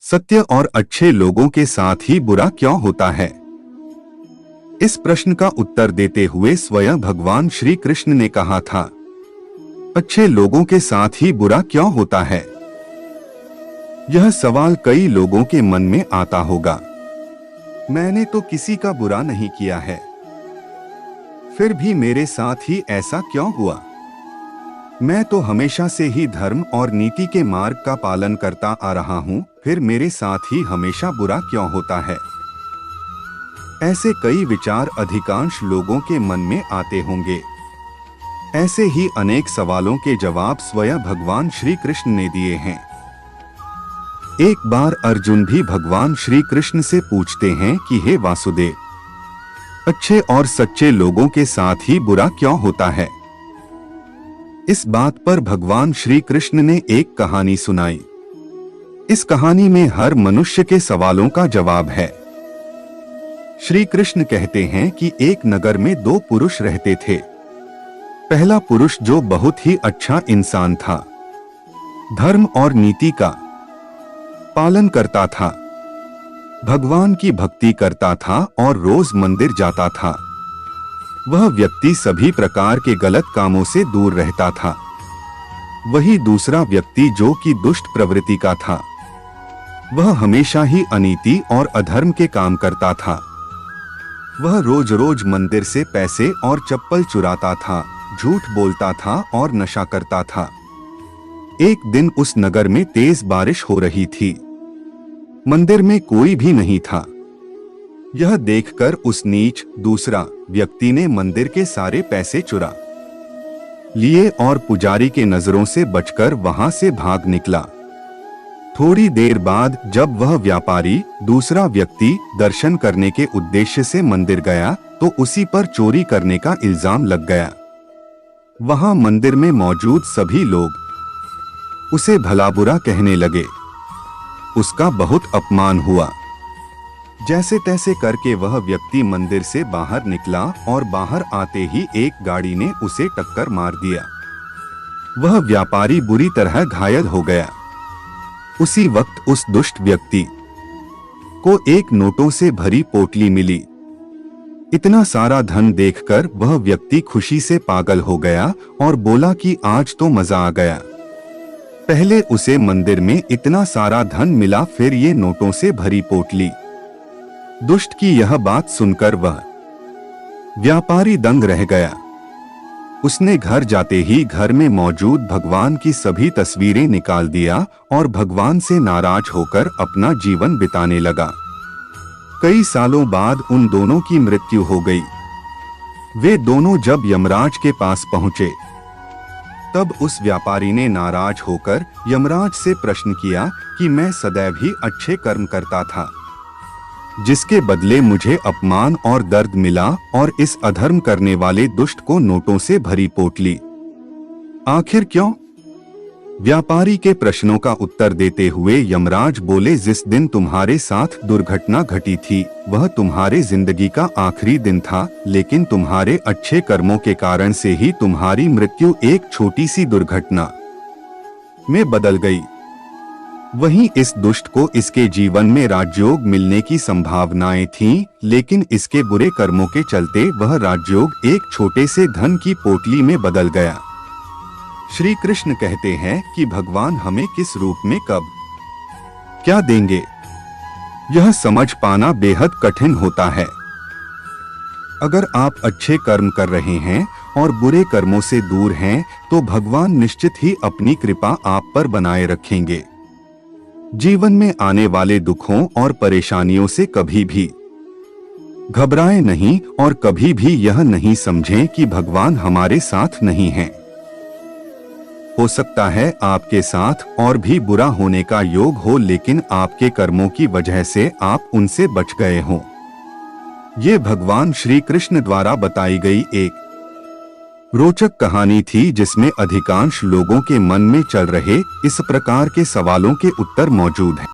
सत्य और अच्छे लोगों के साथ ही बुरा क्यों होता है? इस प्रश्न का उत्तर देते हुए स्वयं भगवान श्री कृष्ण ने कहा था, अच्छे लोगों के साथ ही बुरा क्यों होता है? यह सवाल कई लोगों के मन में आता होगा। मैंने तो किसी का बुरा नहीं किया है, फिर भी मेरे साथ ही ऐसा क्यों हुआ? मैं तो हमेशा से ही धर्म और नीति के मार्ग का पालन करता आ रहा हूँ, फिर मेरे साथ ही हमेशा बुरा क्यों होता है? ऐसे कई विचार अधिकांश लोगों के मन में आते होंगे। ऐसे ही अनेक सवालों के जवाब स्वयं भगवान श्री कृष्ण ने दिए हैं। एक बार अर्जुन भी भगवान श्री कृष्ण से पूछते हैं कि हे वासुदेव, अच्छे और सच्चे लोगों के साथ ही बुरा क्यों होता है? इस बात पर भगवान श्री कृष्ण ने एक कहानी सुनाई। इस कहानी में हर मनुष्य के सवालों का जवाब है। श्री कृष्ण कहते हैं कि एक नगर में दो पुरुष रहते थे। पहला पुरुष जो बहुत ही अच्छा इंसान था, धर्म और नीति का पालन करता था, भगवान की भक्ति करता था और रोज मंदिर जाता था। वह व्यक्ति सभी प्रकार के गलत कामों से दूर रहता था। वही दूसरा व्यक्ति जो कि दुष्ट प्रवृत्ति का था, वह हमेशा ही अनीति और अधर्म के काम करता था। वह रोज रोज मंदिर से पैसे और चप्पल चुराता था, झूठ बोलता था और नशा करता था। एक दिन उस नगर में तेज बारिश हो रही थी। मंदिर में कोई भी नहीं था। यह देखकर उस नीच दूसरा व्यक्ति ने मंदिर के सारे पैसे चुरा लिए और पुजारी के नजरों से बचकर वहां से भाग निकला। थोड़ी देर बाद जब वह व्यापारी दूसरा व्यक्ति दर्शन करने के उद्देश्य से मंदिर गया तो उसी पर चोरी करने का इल्जाम लग गया। वहां मंदिर में मौजूद सभी लोग उसे भला बुरा कहने लगे। उसका बहुत अपमान हुआ। जैसे तैसे करके वह व्यक्ति मंदिर से बाहर निकला और बाहर आते ही एक गाड़ी ने उसे टक्कर मार दिया। वह व्यापारी बुरी तरह घायल हो गया। उसी वक्त उस दुष्ट व्यक्ति को एक नोटों से भरी पोटली मिली। इतना सारा धन देखकर वह व्यक्ति खुशी से पागल हो गया और बोला कि आज तो मजा आ गया। पहले उसे मंदिर में इतना सारा धन मिला, फिर ये नोटों से भरी पोटली। दुष्ट की यह बात सुनकर वह व्यापारी दंग रह गया। उसने घर जाते ही घर में मौजूद भगवान की सभी तस्वीरें निकाल दिया और भगवान से नाराज होकर अपना जीवन बिताने लगा। कई सालों बाद उन दोनों की मृत्यु हो गई। वे दोनों जब यमराज के पास पहुंचे तब उस व्यापारी ने नाराज होकर यमराज से प्रश्न किया कि मैं सदैव ही अच्छे कर्म करता था, जिसके बदले मुझे अपमान और दर्द मिला, और इस अधर्म करने वाले दुष्ट को नोटों से भरी पोटली। आखिर क्यों? व्यापारी के प्रश्नों का उत्तर देते हुए यमराज बोले, जिस दिन तुम्हारे साथ दुर्घटना घटी थी वह तुम्हारे जिंदगी का आखिरी दिन था, लेकिन तुम्हारे अच्छे कर्मों के कारण से ही तुम्हारी मृत्यु एक छोटी सी दुर्घटना में बदल गई। वहीं इस दुष्ट को इसके जीवन में राजयोग मिलने की संभावनाएं थीं, लेकिन इसके बुरे कर्मों के चलते वह राजयोग एक छोटे से धन की पोटली में बदल गया। श्री कृष्ण कहते हैं कि भगवान हमें किस रूप में कब क्या देंगे, यह समझ पाना बेहद कठिन होता है। अगर आप अच्छे कर्म कर रहे हैं और बुरे कर्मों से दूर हैं, तो भगवान निश्चित ही अपनी कृपा आप पर बनाए रखेंगे। जीवन में आने वाले दुखों और परेशानियों से कभी भी घबराएं नहीं और कभी भी यह नहीं समझें कि भगवान हमारे साथ नहीं हैं। हो सकता है आपके साथ और भी बुरा होने का योग हो, लेकिन आपके कर्मों की वजह से आप उनसे बच गए हों। ये भगवान श्री कृष्ण द्वारा बताई गई एक रोचक कहानी थी, जिसमें अधिकांश लोगों के मन में चल रहे इस प्रकार के सवालों के उत्तर मौजूद हैं।